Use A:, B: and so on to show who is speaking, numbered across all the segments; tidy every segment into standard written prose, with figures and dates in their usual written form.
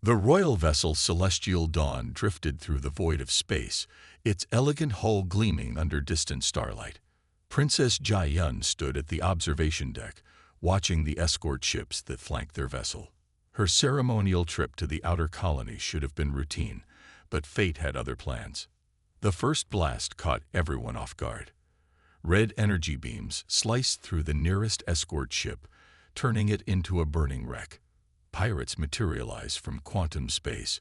A: The royal vessel Celestial Dawn drifted through the void of space, its elegant hull gleaming under distant starlight. Princess Jia stood at the observation deck, watching the escort ships that flanked their vessel. Her ceremonial trip to the outer colony should have been routine, but fate had other plans. The first blast caught everyone off guard. Red energy beams sliced through the nearest escort ship, turning it into a burning wreck. Pirates materialized from quantum space,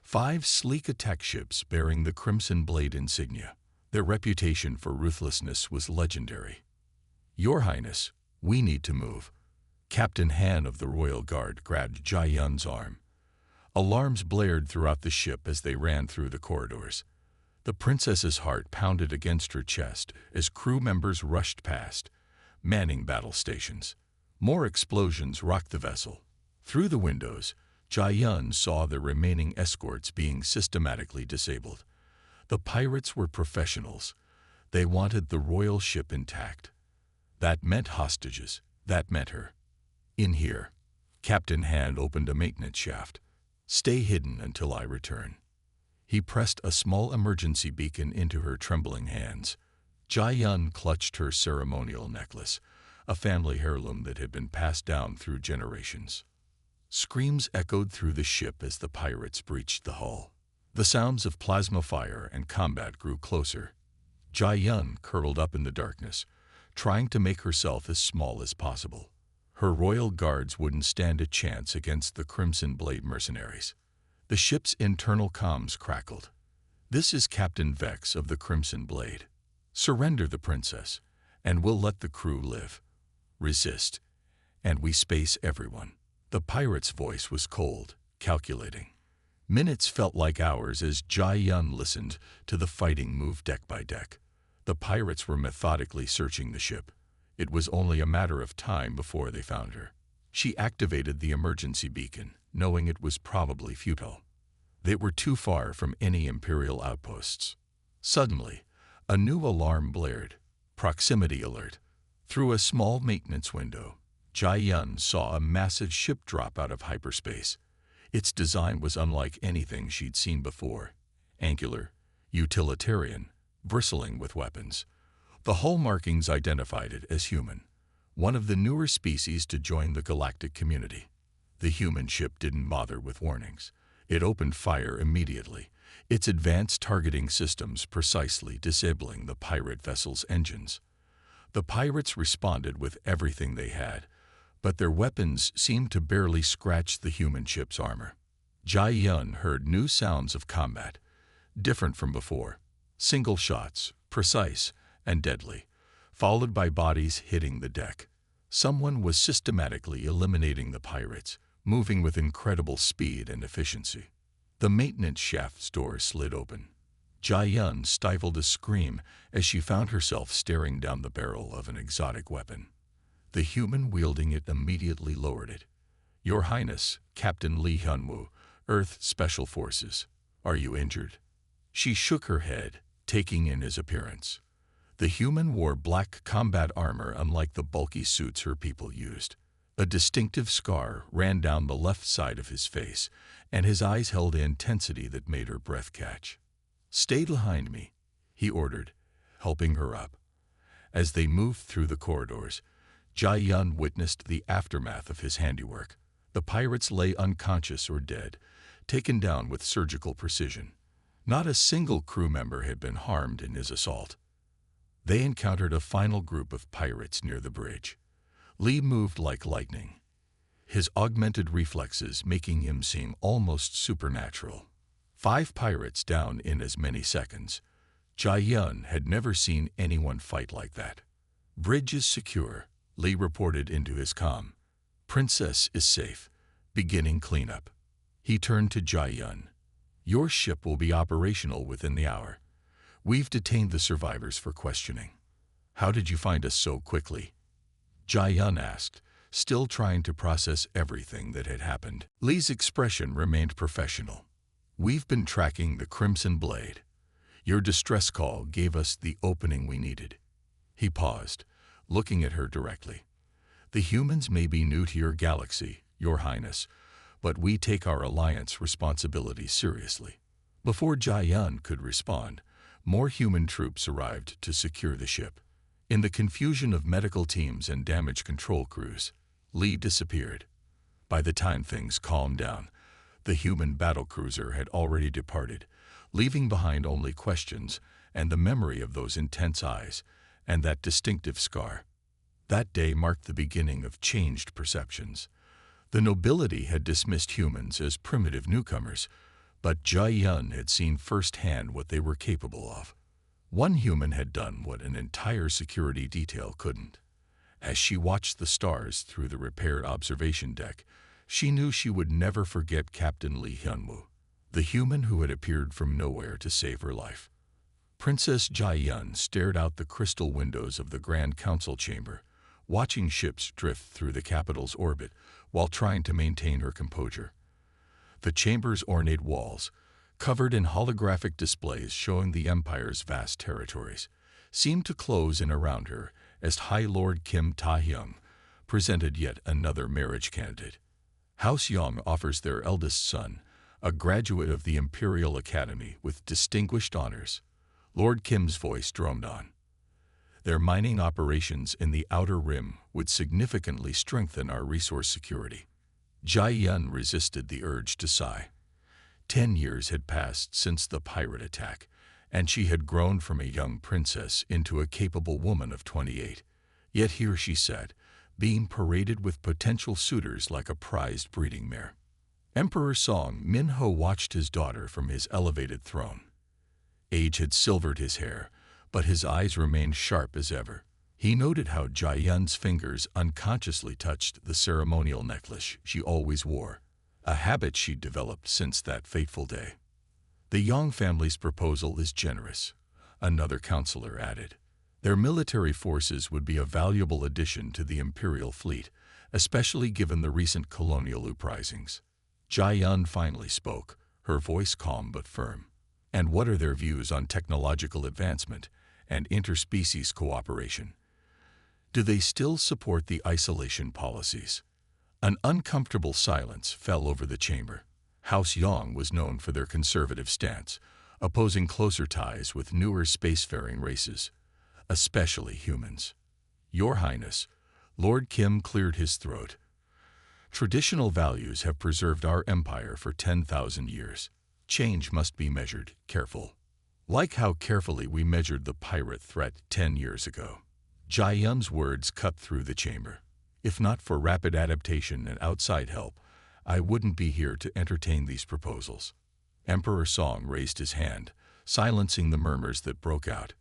A: 5 sleek attack ships bearing the Crimson Blade insignia. Their reputation for ruthlessness was legendary. "Your Highness, we need to move." Captain Han of the Royal Guard grabbed Jia Yun's arm. Alarms blared throughout the ship as they ran through the corridors. The princess's heart pounded against her chest as crew members rushed past, manning battle stations. More explosions rocked the vessel. Through the windows, Jia Yun saw the remaining escorts being systematically disabled. The pirates were professionals. They wanted the royal ship intact. That meant hostages. That meant her. "In here." Captain Han opened a maintenance shaft. "Stay hidden until I return." He pressed a small emergency beacon into her trembling hands. Jia Yun clutched her ceremonial necklace, a family heirloom that had been passed down through generations. Screams echoed through the ship as the pirates breached the hull. The sounds of plasma fire and combat grew closer. Jia Yun curled up in the darkness, trying to make herself as small as possible. Her royal guards wouldn't stand a chance against the Crimson Blade mercenaries. The ship's internal comms crackled. "This is Captain Vex of the Crimson Blade. Surrender the princess, and we'll let the crew live. Resist, and we space everyone." The pirate's voice was cold, calculating. Minutes felt like hours as Jia Yun listened to the fighting move deck by deck. The pirates were methodically searching the ship. It was only a matter of time before they found her. She activated the emergency beacon, knowing it was probably futile. They were too far from any Imperial outposts. Suddenly, a new alarm blared. Proximity alert. Through a small maintenance window, Jia Yun saw a massive ship drop out of hyperspace. Its design was unlike anything she'd seen before. Angular, utilitarian, bristling with weapons. The hull markings identified it as human, one of the newer species to join the galactic community. The human ship didn't bother with warnings. It opened fire immediately, its advanced targeting systems precisely disabling the pirate vessel's engines. The pirates responded with everything they had, but their weapons seemed to barely scratch the human ship's armor. Jia Yun heard new sounds of combat, different from before. Single shots, precise and deadly, followed by bodies hitting the deck. Someone was systematically eliminating the pirates, moving with incredible speed and efficiency. The maintenance shaft's door slid open. Jia Yun stifled a scream as she found herself staring down the barrel of an exotic weapon. The human wielding it immediately lowered it. "Your Highness, Captain Li Hyunwoo, Earth Special Forces. Are you injured?" She shook her head, taking in his appearance. The human wore black combat armor unlike the bulky suits her people used. A distinctive scar ran down the left side of his face, and his eyes held an intensity that made her breath catch. "Stay behind me," he ordered, helping her up. As they moved through the corridors, Jia Yun witnessed the aftermath of his handiwork. The pirates lay unconscious or dead, taken down with surgical precision. Not a single crew member had been harmed in his assault. They encountered a final group of pirates near the bridge. Li moved like lightning, his augmented reflexes making him seem almost supernatural. 5 pirates down in as many seconds. Jia Yun had never seen anyone fight like that. "Bridge is secure," Li reported into his comm. "Princess is safe. Beginning cleanup." He turned to Jia Yun. "Your ship will be operational within the hour. We've detained the survivors for questioning." "How did you find us so quickly?" Jia Yun asked, still trying to process everything that had happened. Li's expression remained professional. "We've been tracking the Crimson Blade. Your distress call gave us the opening we needed." He paused, looking at her directly. "The humans may be new to your galaxy, Your Highness, but we take our alliance responsibility seriously." Before Jia could respond, more human troops arrived to secure the ship. In the confusion of medical teams and damage control crews, Li disappeared. By the time things calmed down, the human battlecruiser had already departed, leaving behind only questions and the memory of those intense eyes and that distinctive scar. That day marked the beginning of changed perceptions. The nobility had dismissed humans as primitive newcomers, but Jia had seen firsthand what they were capable of. One human had done what an entire security detail couldn't. As she watched the stars through the repaired observation deck, she knew she would never forget Captain Li Hyunwoo, the human who had appeared from nowhere to save her life. Princess Jia stared out the crystal windows of the Grand Council chamber, watching ships drift through the capital's orbit while trying to maintain her composure. The chamber's ornate walls, covered in holographic displays showing the Empire's vast territories, seemed to close in around her as High Lord Kim Ta-hyung presented yet another marriage candidate. House Yong offers their eldest son, a graduate of the Imperial Academy with distinguished honors. Lord Kim's voice droned on. Their mining operations in the Outer Rim would significantly strengthen our resource security. Jia resisted the urge to sigh. 10 years had passed since the pirate attack, and she had grown from a young princess into a capable woman of 28. Yet here she sat, being paraded with potential suitors like a prized breeding mare. Emperor Song Minho watched his daughter from his elevated throne. Age had silvered his hair, but his eyes remained sharp as ever. He noted how Jiayan's fingers unconsciously touched the ceremonial necklace she always wore, a habit she'd developed since that fateful day. "The Yang family's proposal is generous," another counselor added. "Their military forces would be a valuable addition to the imperial fleet, especially given the recent colonial uprisings." Jiayan finally spoke, her voice calm but firm. "And what are their views on technological advancement and interspecies cooperation? Do they still support the isolation policies?" An uncomfortable silence fell over the chamber. House Yong was known for their conservative stance, opposing closer ties with newer spacefaring races, especially humans. "Your Highness," Lord Kim cleared his throat. "Traditional values have preserved our empire for 10,000 years. Change must be measured careful. Like how carefully we measured the pirate threat 10 years ago." Jiayan's words cut through the chamber. "If not for rapid adaptation and outside help, I wouldn't be here to entertain these proposals." Emperor Song raised his hand, silencing the murmurs that broke out.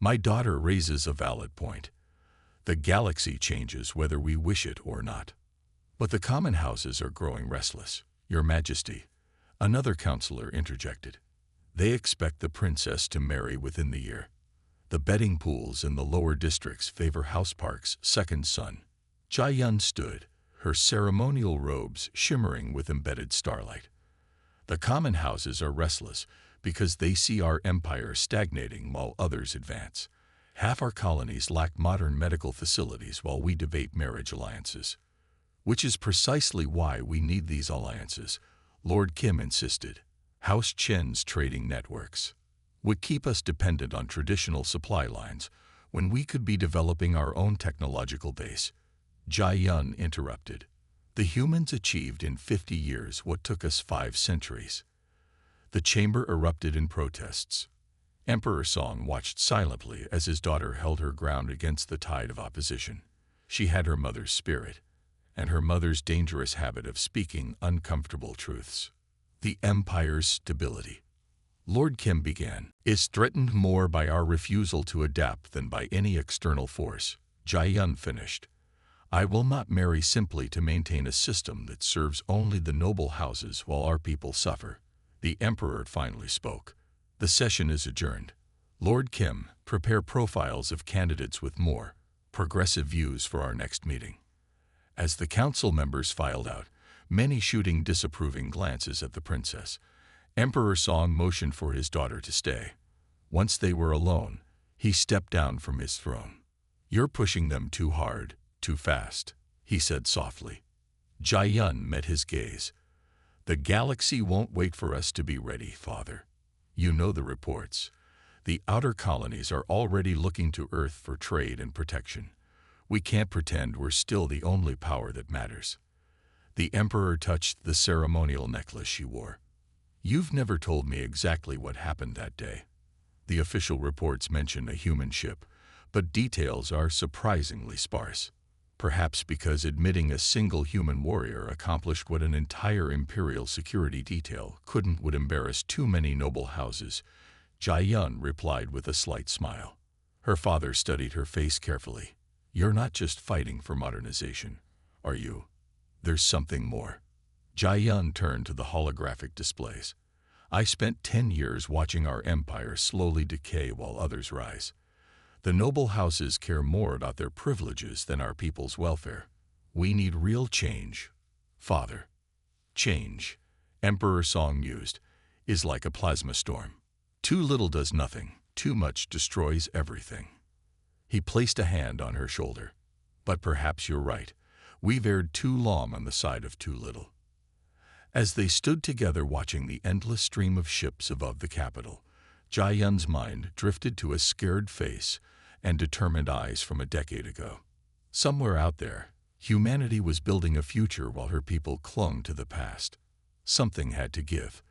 A: "My daughter raises a valid point. The galaxy changes whether we wish it or not. But the common houses are growing restless, Your Majesty," another counselor interjected. "They expect the princess to marry within the year. The betting pools in the lower districts favor House Park's second son." Jiayan stood, her ceremonial robes shimmering with embedded starlight. "The common houses are restless because they see our empire stagnating while others advance. Half our colonies lack modern medical facilities while we debate marriage alliances. Which is precisely why we need these alliances," Lord Kim insisted. "House Chen's trading networks would keep us dependent on traditional supply lines when we could be developing our own technological base." Jiayan interrupted. "The humans achieved in 50 years what took us 5 centuries. The chamber erupted in protests. Emperor Song watched silently as his daughter held her ground against the tide of opposition. She had her mother's spirit, and her mother's dangerous habit of speaking uncomfortable truths. "The Empire's stability," Lord Kim began, "is threatened more by our refusal to adapt than by any external force," Jiayan finished. "I will not marry simply to maintain a system that serves only the noble houses while our people suffer." The Emperor finally spoke. "The session is adjourned. Lord Kim, prepare profiles of candidates with more progressive views for our next meeting." As the council members filed out, many shooting disapproving glances at the princess, Emperor Song motioned for his daughter to stay. Once they were alone, he stepped down from his throne. "You're pushing them too hard, too fast," he said softly. Jiayan met his gaze. The galaxy won't wait for us to be ready, Father. You know the reports. The outer colonies are already looking to Earth for trade and protection. We can't pretend we're still the only power that matters. The Emperor touched the ceremonial necklace she wore. You've never told me exactly what happened that day. The official reports mention a human ship, but details are surprisingly sparse. Perhaps because admitting a single human warrior accomplished what an entire Imperial security detail couldn't would embarrass too many noble houses, Jai-Yun replied with a slight smile. Her father studied her face carefully. You're not just fighting for modernization, are you? There's something more. Jai-Yun turned to the holographic displays. I spent 10 years watching our empire slowly decay while others rise. The noble houses care more about their privileges than our people's welfare. We need real change, Father. Change, Emperor Song mused, is like a plasma storm. Too little does nothing, too much destroys everything. He placed a hand on her shoulder. But perhaps you're right. We've erred too long on the side of too little. As they stood together watching the endless stream of ships above the capital, Jai-Yun's mind drifted to a scared face and determined eyes from a decade ago. Somewhere out there, humanity was building a future while her people clung to the past. Something had to give.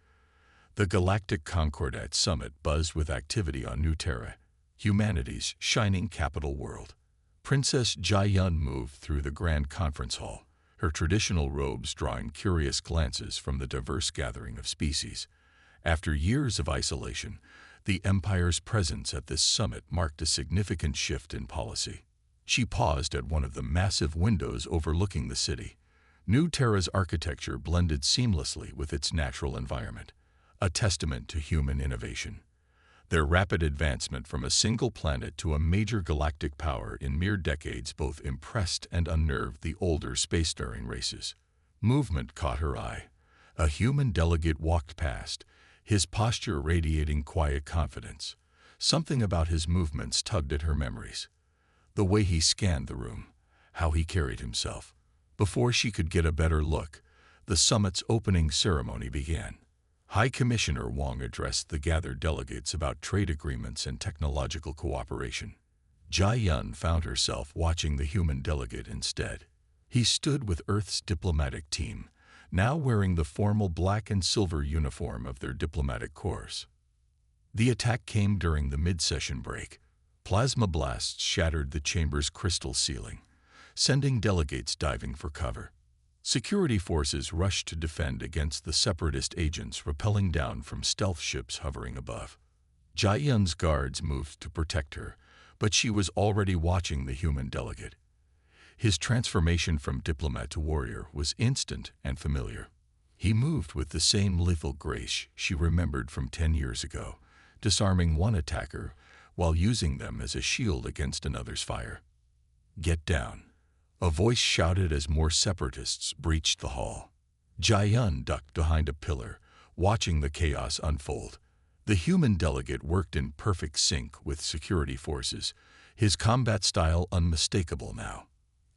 A: The Galactic Concordat Summit buzzed with activity on New Terra, humanity's shining capital world. Princess Jai-Yun moved through the grand conference hall, her traditional robes drawing curious glances from the diverse gathering of species. After years of isolation, the Empire's presence at this summit marked a significant shift in policy. She paused at one of the massive windows overlooking the city. New Terra's architecture blended seamlessly with its natural environment, a testament to human innovation. Their rapid advancement from a single planet to a major galactic power in mere decades both impressed and unnerved the older spacefaring races. Movement caught her eye. A human delegate walked past, his posture radiating quiet confidence. Something about his movements tugged at her memories. The way he scanned the room, how he carried himself. Before she could get a better look, the summit's opening ceremony began. High Commissioner Wong addressed the gathered delegates about trade agreements and technological cooperation. Jai-Yun found herself watching the human delegate instead. He stood with Earth's diplomatic team, now wearing the formal black and silver uniform of their diplomatic corps. The attack came during the mid-session break. Plasma blasts shattered the chamber's crystal ceiling, sending delegates diving for cover. Security forces rushed to defend against the separatist agents rappelling down from stealth ships hovering above. Jai-Yun's guards moved to protect her, but she was already watching the human delegate. His transformation from diplomat to warrior was instant and familiar. He moved with the same lethal grace she remembered from 10 years ago, disarming one attacker while using them as a shield against another's fire. "Get down," a voice shouted as more separatists breached the hall. Jai-Yun ducked behind a pillar, watching the chaos unfold. The human delegate worked in perfect sync with security forces, his combat style unmistakable now.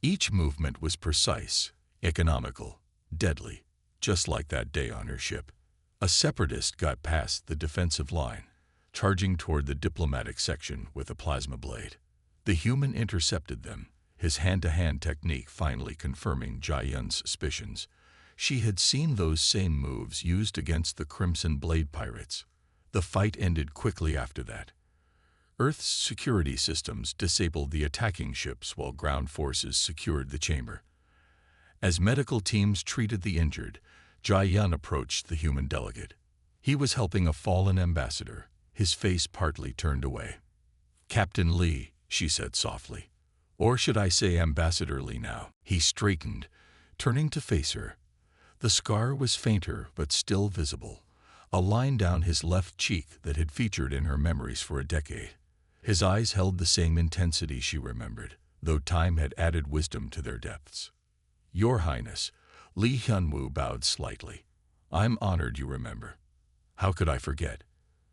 A: Each movement was precise, economical, deadly, just like that day on her ship. A separatist got past the defensive line, charging toward the diplomatic section with a plasma blade. The human intercepted them, his hand-to-hand technique finally confirming Jai-Yun's suspicions. She had seen those same moves used against the Crimson Blade pirates. The fight ended quickly after that. Earth's security systems disabled the attacking ships while ground forces secured the chamber. As medical teams treated the injured, Jai-Yun approached the human delegate. He was helping a fallen ambassador, his face partly turned away. "Captain Lee," she said softly. "Or should I say Ambassador Lee now?" He straightened, turning to face her. The scar was fainter but still visible, a line down his left cheek that had featured in her memories for a decade. His eyes held the same intensity she remembered, though time had added wisdom to their depths. "Your Highness," Li Hyunwoo bowed slightly. "I'm honored you remember. How could I forget?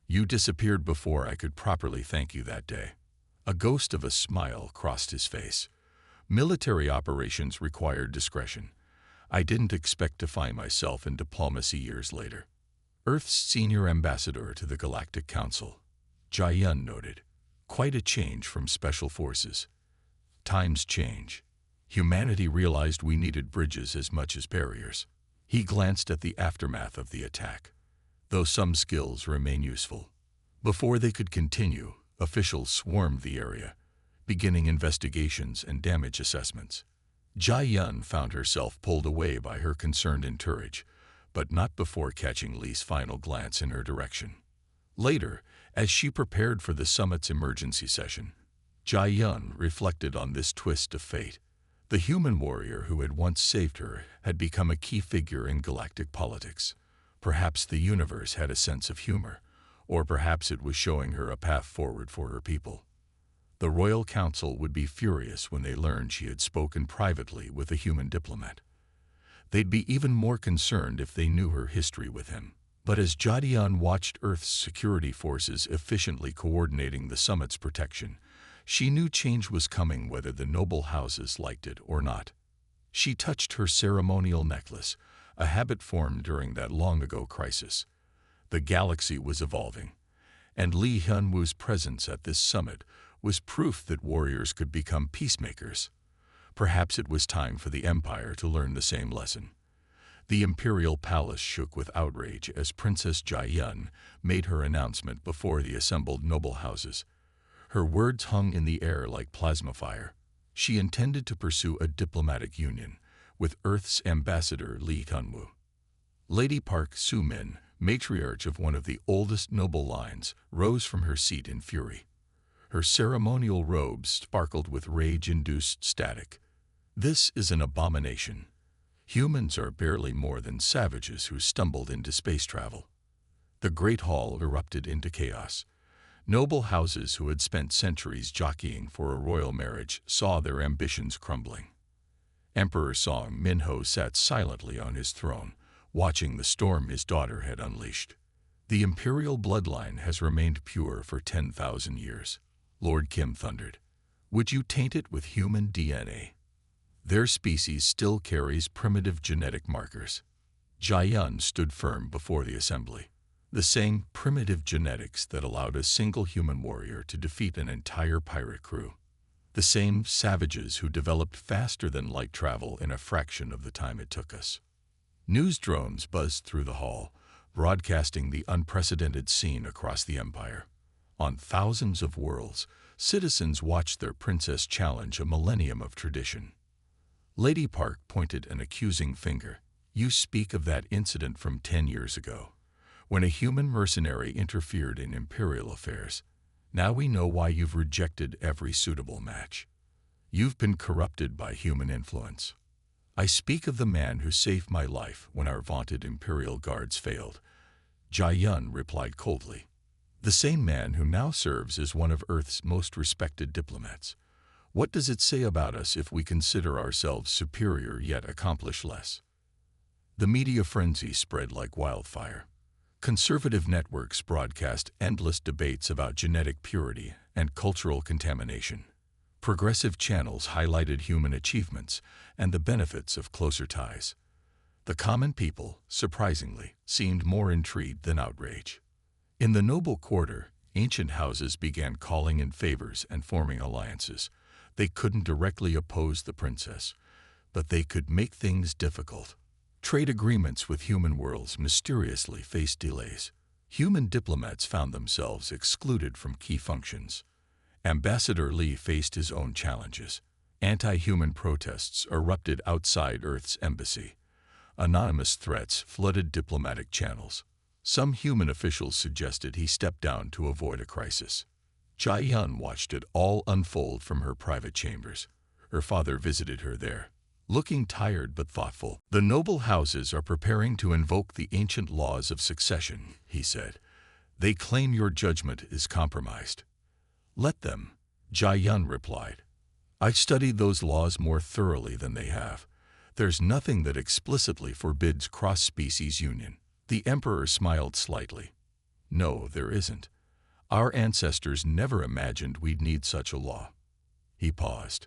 A: You disappeared before I could properly thank you that day." A ghost of a smile crossed his face. Military operations required discretion. I didn't expect to find myself in diplomacy years later. Earth's senior ambassador to the Galactic Council, Jai-Yun noted. Quite a change from special forces. Times change. Humanity realized we needed bridges as much as barriers. He glanced at the aftermath of the attack. Though some skills remain useful. Before they could continue, officials swarmed the area, beginning investigations and damage assessments. Jai-Yun found herself pulled away by her concerned entourage, but not before catching Li's final glance in her direction. Later, as she prepared for the summit's emergency session, Jai-Yun reflected on this twist of fate. The human warrior who had once saved her had become a key figure in galactic politics. Perhaps the universe had a sense of humor, or perhaps it was showing her a path forward for her people. The Royal Council would be furious when they learned she had spoken privately with a human diplomat. They'd be even more concerned if they knew her history with him. But as Jai-Yun watched Earth's security forces efficiently coordinating the summit's protection, she knew change was coming whether the noble houses liked it or not. She touched her ceremonial necklace, a habit formed during that long-ago crisis. The galaxy was evolving, and Li Hyunwoo's presence at this summit was proof that warriors could become peacemakers. Perhaps it was time for the Empire to learn the same lesson. The imperial palace shook with outrage as Princess Jai-Yun made her announcement before the assembled noble houses. Her words hung in the air like plasma fire. She intended to pursue a diplomatic union with Earth's ambassador Li Hyunwoo. Lady Park Soo-min, matriarch of one of the oldest noble lines, rose from her seat in fury. Her ceremonial robes sparkled with rage-induced static. This is an abomination. Humans are barely more than savages who stumbled into space travel. The Great Hall erupted into chaos. Noble houses who had spent centuries jockeying for a royal marriage saw their ambitions crumbling. Emperor Song Minho sat silently on his throne, watching the storm his daughter had unleashed. The imperial bloodline has remained pure for 10,000 years, Lord Kim thundered. Would you taint it with human DNA? Their species still carries primitive genetic markers. Jai-Yun stood firm before the assembly. The same primitive genetics that allowed a single human warrior to defeat an entire pirate crew. The same savages who developed faster than light travel in a fraction of the time it took us. News drones buzzed through the hall, broadcasting the unprecedented scene across the empire. On thousands of worlds, citizens watched their princess challenge a millennium of tradition. Lady Park pointed an accusing finger. You speak of that incident from 10 years ago, when a human mercenary interfered in imperial affairs. Now we know why you've rejected every suitable match. You've been corrupted by human influence. I speak of the man who saved my life when our vaunted imperial guards failed. Jai-Yun replied coldly. The same man who now serves as one of Earth's most respected diplomats. What does it say about us if we consider ourselves superior yet accomplish less? The media frenzy spread like wildfire. Conservative networks broadcast endless debates about genetic purity and cultural contamination. Progressive channels highlighted human achievements and the benefits of closer ties. The common people, surprisingly, seemed more intrigued than outraged. In the noble quarter, ancient houses began calling in favors and forming alliances. They couldn't directly oppose the princess, but they could make things difficult. Trade agreements with human worlds mysteriously faced delays. Human diplomats found themselves excluded from key functions. Ambassador Li faced his own challenges. Anti-human protests erupted outside Earth's embassy. Anonymous threats flooded diplomatic channels. Some human officials suggested he step down to avoid a crisis. Jai-Yun watched it all unfold from her private chambers. Her father visited her there, looking tired but thoughtful. The noble houses are preparing to invoke the ancient laws of succession, he said. They claim your judgment is compromised. Let them, Jai-Yun replied. I've studied those laws more thoroughly than they have. There's nothing that explicitly forbids cross-species union. The emperor smiled slightly. No, there isn't. Our ancestors never imagined we'd need such a law. He paused.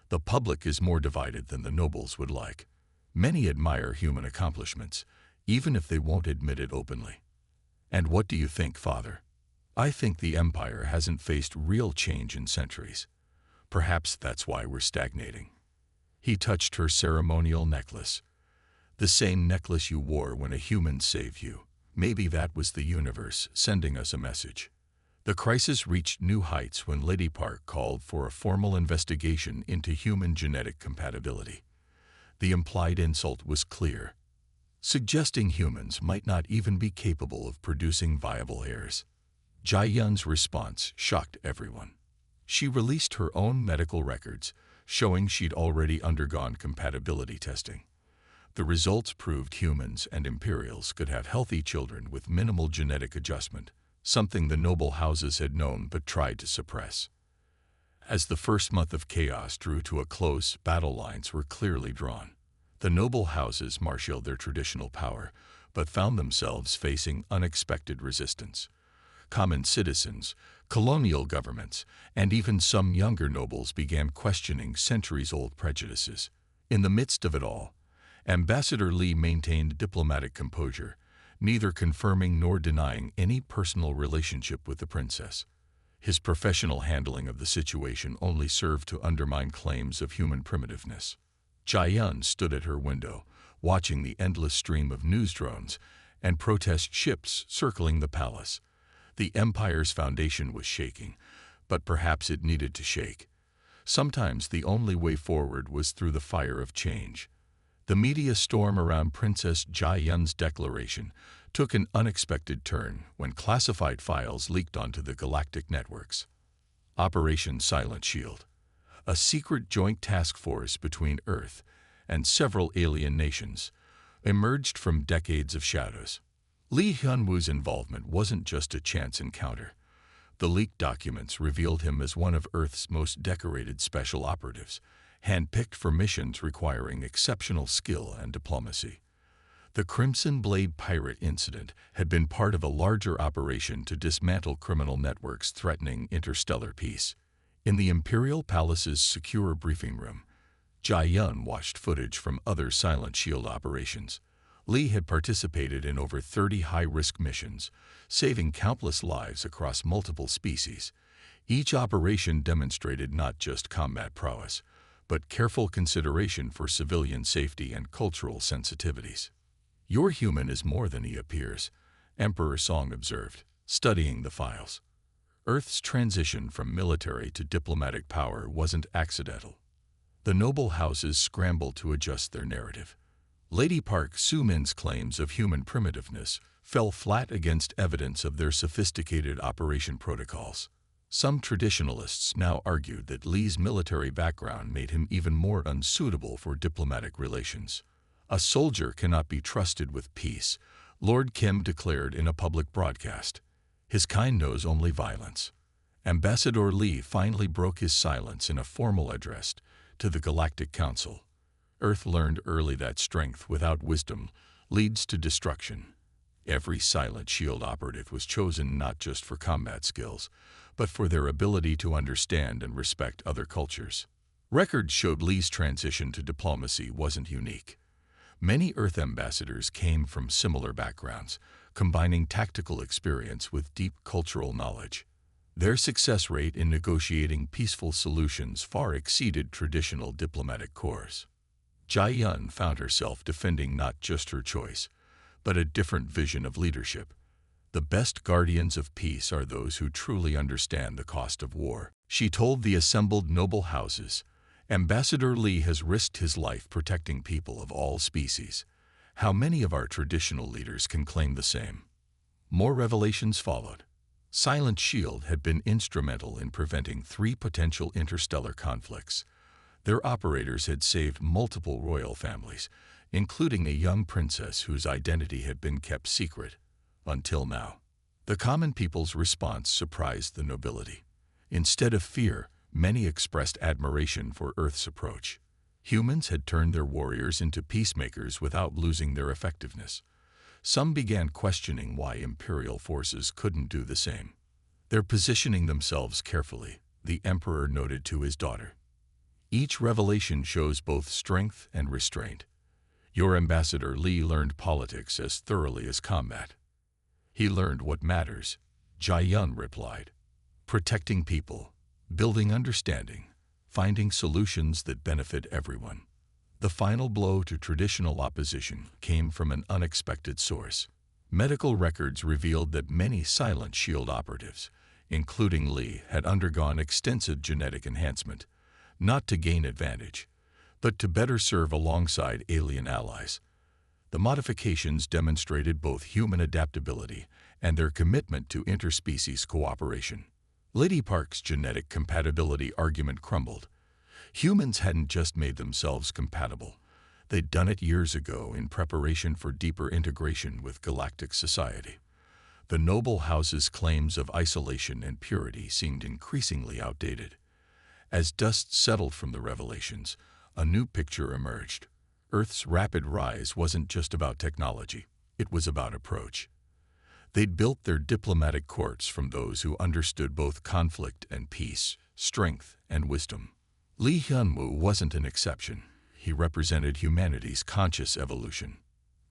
A: The public is more divided than the nobles would like. Many admire human accomplishments, even if they won't admit it openly. And what do you think, Father? I think the Empire hasn't faced real change in centuries. Perhaps that's why we're stagnating. He touched her ceremonial necklace. The same necklace you wore when a human saved you. Maybe that was the universe sending us a message. The crisis reached new heights when Lady Park called for a formal investigation into human genetic compatibility. The implied insult was clear, suggesting humans might not even be capable of producing viable heirs. Jai-yun's response shocked everyone. She released her own medical records, showing she'd already undergone compatibility testing. The results proved humans and Imperials could have healthy children with minimal genetic adjustment, something the noble houses had known but tried to suppress. As the first month of chaos drew to a close, battle lines were clearly drawn. The noble houses marshaled their traditional power, but found themselves facing unexpected resistance. Common citizens, colonial governments, and even some younger nobles began questioning centuries-old prejudices. In the midst of it all, Ambassador Li maintained diplomatic composure, neither confirming nor denying any personal relationship with the princess. His professional handling of the situation only served to undermine claims of human primitiveness. Jai-yun stood at her window, watching the endless stream of news drones and protest ships circling the palace. The Empire's foundation was shaking, but perhaps it needed to shake. Sometimes the only way forward was through the fire of change. The media storm around Princess Jai-yun's declaration took an unexpected turn when classified files leaked onto the galactic networks. Operation Silent Shield, a secret joint task force between Earth and several alien nations, emerged from decades of shadows. Li Hyunwoo's involvement wasn't just a chance encounter. The leaked documents revealed him as one of Earth's most decorated special operatives, handpicked for missions requiring exceptional skill and diplomacy. The Crimson Blade pirate incident had been part of a larger operation to dismantle criminal networks threatening interstellar peace. In the Imperial Palace's secure briefing room, Jai-yun watched footage from other Silent Shield operations. Li had participated in over 30 high-risk missions, saving countless lives across multiple species. Each operation demonstrated not just combat prowess, but careful consideration for civilian safety and cultural sensitivities. "Your human is more than he appears," Emperor Song observed, studying the files. Earth's transition from military to diplomatic power wasn't accidental. The noble houses scrambled to adjust their narrative. Lady Park Su-min's claims of human primitiveness fell flat against evidence of their sophisticated operation protocols. Some traditionalists now argued that Li's military background made him even more unsuitable for diplomatic relations. "A soldier cannot be trusted with peace," Lord Kim declared in a public broadcast. "His kind knows only violence." Ambassador Li finally broke his silence in a formal address to the Galactic Council. Earth learned early that strength without wisdom leads to destruction. Every Silent Shield operative was chosen not just for combat skills, but for their ability to understand and respect other cultures. Records showed Li's transition to diplomacy wasn't unique. Many Earth ambassadors came from similar backgrounds, combining tactical experience with deep cultural knowledge. Their success rate in negotiating peaceful solutions far exceeded traditional diplomatic corps. Jai-yun found herself defending not just her choice, but a different vision of leadership. "The best guardians of peace are those who truly understand the cost of war," she told the assembled noble houses. "Ambassador Li has risked his life protecting people of all species. How many of our traditional leaders can claim the same?" More revelations followed. Silent Shield had been instrumental in preventing 3 potential interstellar conflicts. Their operators had saved multiple royal families, including a young princess whose identity had been kept secret. Until now. The common people's response surprised the nobility. Instead of fear, many expressed admiration for Earth's approach. Humans had turned their warriors into peacemakers without losing their effectiveness. Some began questioning why Imperial forces couldn't do the same. "They're positioning themselves carefully," the Emperor noted to his daughter. Each revelation shows both strength and restraint. Your ambassador Li learned politics as thoroughly as combat. He learned what matters, Jia Yun replied. Protecting people, building understanding, finding solutions that benefit everyone. The final blow to traditional opposition came from an unexpected source. Medical records revealed that many Silent Shield operatives, including Li, had undergone extensive genetic enhancement, not to gain advantage, but to better serve alongside alien allies. The modifications demonstrated both human adaptability and their commitment to interspecies cooperation. Lady Park's genetic compatibility argument crumbled. Humans hadn't just made themselves compatible. They'd done it years ago in preparation for deeper integration with galactic society. The noble house's claims of isolation and purity seemed increasingly outdated. As dust settled from the revelations, a new picture emerged. Earth's rapid rise wasn't just about technology, it was about approach. They'd built their diplomatic courts from those who understood both conflict and peace, strength and wisdom. Li Hyunwoo wasn't an exception. He represented humanity's conscious evolution.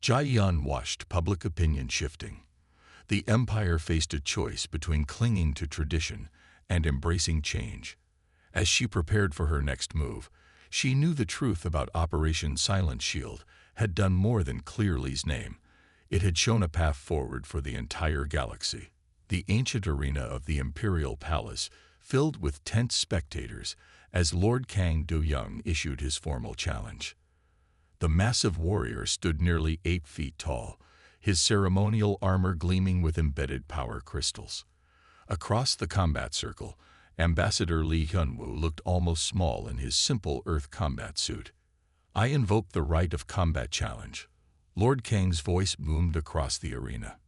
A: Jia Yun watched public opinion shifting. The empire faced a choice between clinging to tradition and embracing change. As she prepared for her next move, she knew the truth about Operation Silent Shield had done more than clear Li's name. It had shown a path forward for the entire galaxy. The ancient arena of the Imperial Palace filled with tense spectators as Lord Kang Do-young issued his formal challenge. The massive warrior stood nearly 8 feet tall, his ceremonial armor gleaming with embedded power crystals. Across the combat circle, Ambassador Li Hyunwoo looked almost small in his simple Earth combat suit. "I invoke the right of combat challenge." Lord Kang's voice boomed across the arena.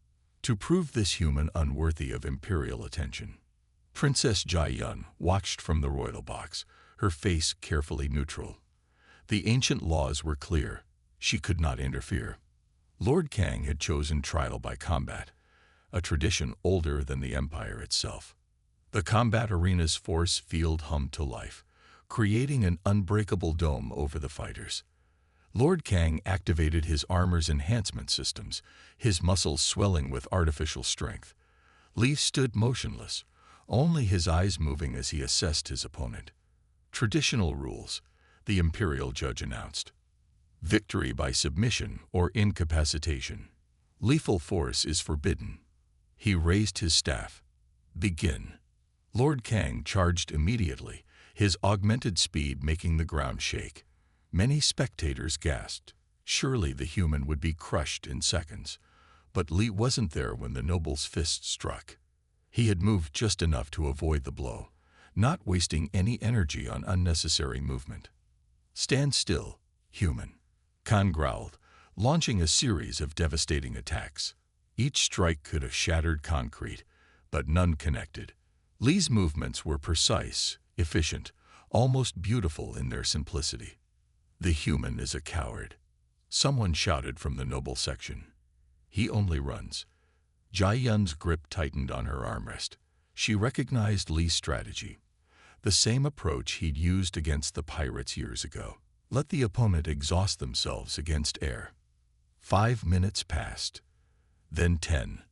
A: "To prove this human unworthy of imperial attention." Princess Jia Yun watched from the royal box, her face carefully neutral. The ancient laws were clear. She could not interfere. Lord Kang had chosen trial by combat, a tradition older than the empire itself. The combat arena's force field hummed to life, creating an unbreakable dome over the fighters. Lord Kang activated his armor's enhancement systems, his muscles swelling with artificial strength. Li stood motionless, only his eyes moving as he assessed his opponent. "Traditional rules," the imperial judge announced. "Victory by submission or incapacitation. Lethal force is forbidden." He raised his staff. "Begin." Lord Kang charged immediately, his augmented speed making the ground shake. Many spectators gasped. Surely the human would be crushed in seconds. But Li wasn't there when the noble's fist struck. He had moved just enough to avoid the blow, not wasting any energy on unnecessary movement. "Stand still, human," Khan growled, launching a series of devastating attacks. Each strike could have shattered concrete, but none connected. Li's movements were precise, efficient, almost beautiful in their simplicity. "The human is a coward," someone shouted from the noble section. "He only runs." Jia Yun's grip tightened on her armrest. She recognized Li's strategy, the same approach he'd used against the pirates years ago. Let the opponent exhaust themselves against air. 5 minutes passed. Then 10.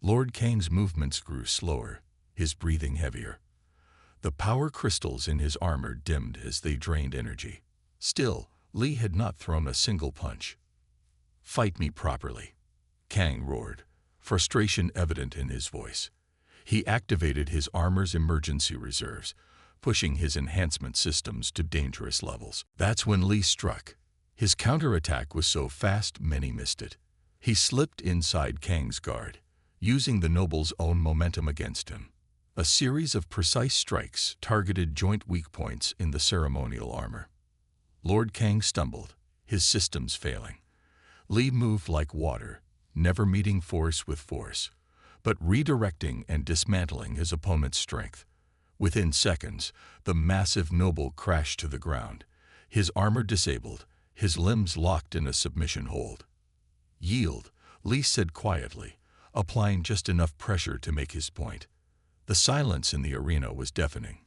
A: Lord Kang's movements grew slower, his breathing heavier. The power crystals in his armor dimmed as they drained energy. Still, Li had not thrown a single punch. "Fight me properly," Kang roared, frustration evident in his voice. He activated his armor's emergency reserves, pushing his enhancement systems to dangerous levels. That's when Li struck. His counterattack was so fast many missed it. He slipped inside Kang's guard, using the noble's own momentum against him. A series of precise strikes targeted joint weak points in the ceremonial armor. Lord Kang stumbled, his systems failing. Li moved like water, never meeting force with force, but redirecting and dismantling his opponent's strength. Within seconds, the massive noble crashed to the ground, his armor disabled, his limbs locked in a submission hold. "Yield," Li said quietly, applying just enough pressure to make his point. The silence in the arena was deafening.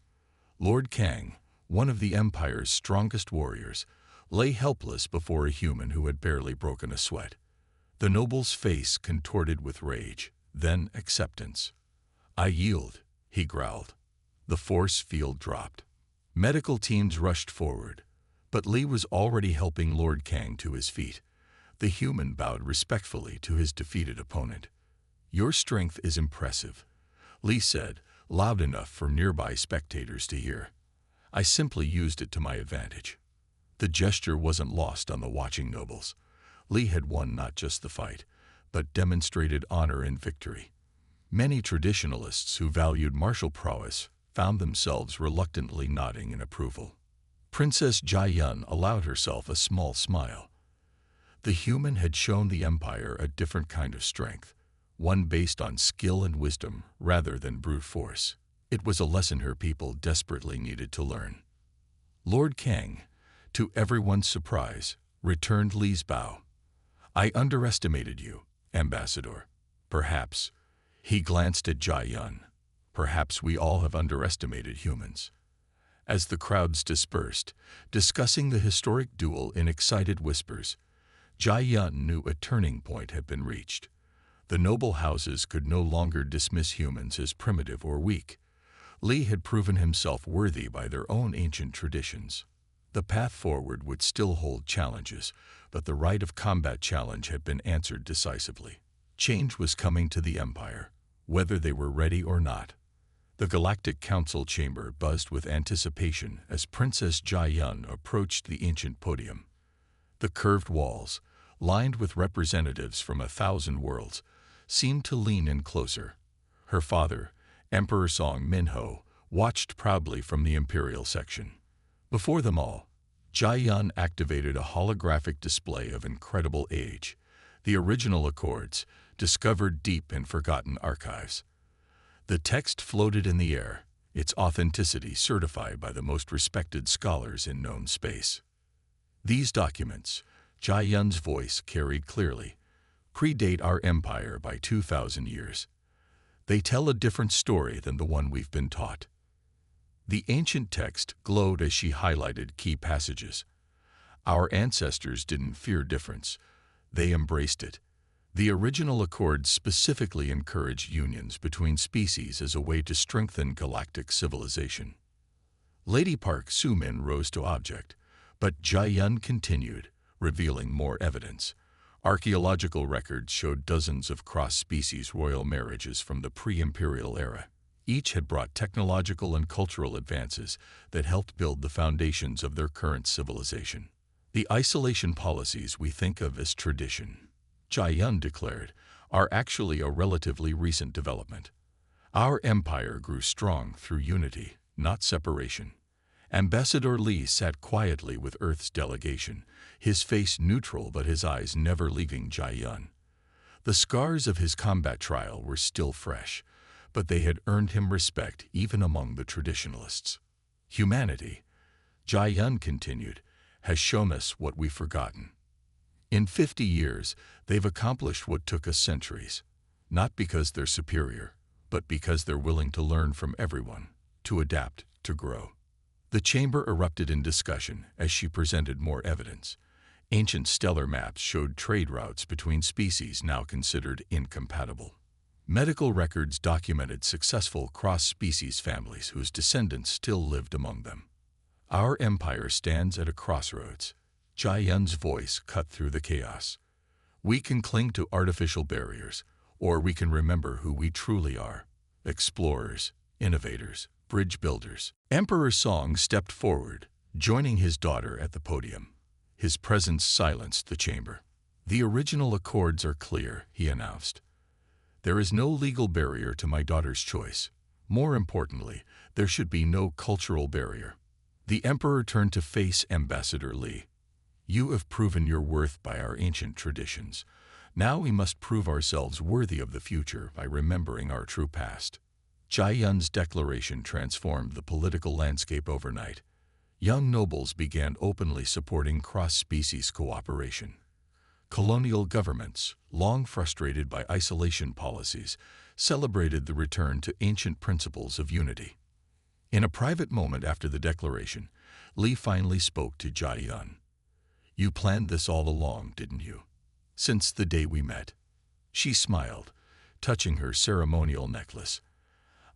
A: Lord Kang, one of the Empire's strongest warriors, lay helpless before a human who had barely broken a sweat. The noble's face contorted with rage, then acceptance. "I yield," he growled. The force field dropped. Medical teams rushed forward, but Li was already helping Lord Kang to his feet. The human bowed respectfully to his defeated opponent. "Your strength is impressive," Li said, loud enough for nearby spectators to hear. "I simply used it to my advantage." The gesture wasn't lost on the watching nobles. Li had won not just the fight, but demonstrated honor and victory. Many traditionalists who valued martial prowess found themselves reluctantly nodding in approval. Princess Jiayun allowed herself a small smile. The human had shown the empire a different kind of strength, one based on skill and wisdom rather than brute force. It was a lesson her people desperately needed to learn. Lord Kang, to everyone's surprise, returned Li's bow. "I underestimated you, Ambassador. Perhaps," he glanced at Jiayun, "perhaps we all have underestimated humans." As the crowds dispersed, discussing the historic duel in excited whispers, Jiayun knew a turning point had been reached. The noble houses could no longer dismiss humans as primitive or weak. Li had proven himself worthy by their own ancient traditions. The path forward would still hold challenges, but the rite of combat challenge had been answered decisively. Change was coming to the Empire, whether they were ready or not. The Galactic Council chamber buzzed with anticipation as Princess Jiayun approached the ancient podium. The curved walls, lined with representatives from 1,000 worlds, seemed to lean in closer. Her father, Emperor Song Minho, watched proudly from the imperial section. Before them all, Jiayun activated a holographic display of incredible age, the original Accords, discovered deep in forgotten archives. The text floated in the air, its authenticity certified by the most respected scholars in known space. These documents, Jiayun's voice carried clearly, predate our empire by 2,000 years. They tell a different story than the one we've been taught. The ancient text glowed as she highlighted key passages. Our ancestors didn't fear difference. They embraced it. The original Accords specifically encouraged unions between species as a way to strengthen galactic civilization. Lady Park Sumin rose to object, but Jiayun continued, revealing more evidence. Archaeological records showed dozens of cross-species royal marriages from the pre-imperial era. Each had brought technological and cultural advances that helped build the foundations of their current civilization. The isolation policies we think of as tradition, Jiayun declared, are actually a relatively recent development. Our empire grew strong through unity, not separation. Ambassador Li sat quietly with Earth's delegation, his face neutral but his eyes never leaving Jiayun. The scars of his combat trial were still fresh, but they had earned him respect even among the traditionalists. Humanity, Jiayun continued, has shown us what we've forgotten. In 50 years, they've accomplished what took us centuries, not because they're superior, but because they're willing to learn from everyone, to adapt, to grow. The chamber erupted in discussion as she presented more evidence. Ancient stellar maps showed trade routes between species now considered incompatible. Medical records documented successful cross-species families whose descendants still lived among them. Our empire stands at a crossroads. Jiayun's voice cut through the chaos. We can cling to artificial barriers, or we can remember who we truly are: explorers, innovators, bridge builders. Emperor Song stepped forward, joining his daughter at the podium. His presence silenced the chamber. "The original Accords are clear," he announced. "There is no legal barrier to my daughter's choice. More importantly, there should be no cultural barrier." The emperor turned to face Ambassador Li. "You have proven your worth by our ancient traditions. Now we must prove ourselves worthy of the future by remembering our true past." Jiayun's declaration transformed the political landscape overnight. Young nobles began openly supporting cross-species cooperation. Colonial governments, long frustrated by isolation policies, celebrated the return to ancient principles of unity. In a private moment after the declaration, Li finally spoke to Jiayun. You planned this all along, didn't you? Since the day we met. She smiled, touching her ceremonial necklace.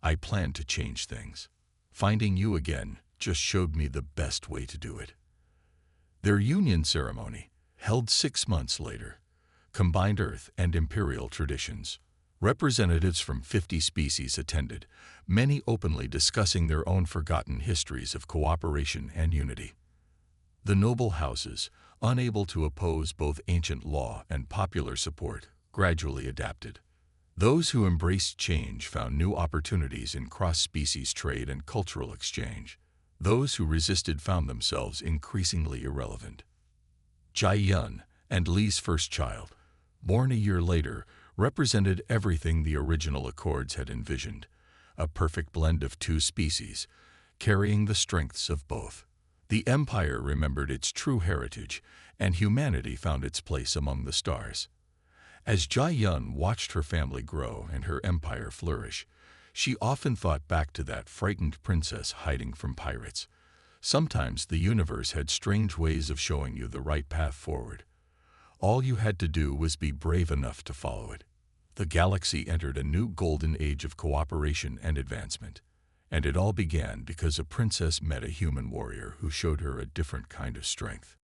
A: I planned to change things. Finding you again just showed me the best way to do it. Their union ceremony, held 6 months later, combined Earth and Imperial traditions. Representatives from 50 species attended, many openly discussing their own forgotten histories of cooperation and unity. The noble houses, unable to oppose both ancient law and popular support, gradually adapted. Those who embraced change found new opportunities in cross-species trade and cultural exchange. Those who resisted found themselves increasingly irrelevant. Jai-yun, and Li's first child, born a year later, represented everything the original Accords had envisioned, a perfect blend of two species, carrying the strengths of both. The Empire remembered its true heritage, and humanity found its place among the stars. As Jai-yun watched her family grow and her empire flourish, she often thought back to that frightened princess hiding from pirates. Sometimes the universe had strange ways of showing you the right path forward. All you had to do was be brave enough to follow it. The galaxy entered a new golden age of cooperation and advancement, and it all began because a princess met a human warrior who showed her a different kind of strength.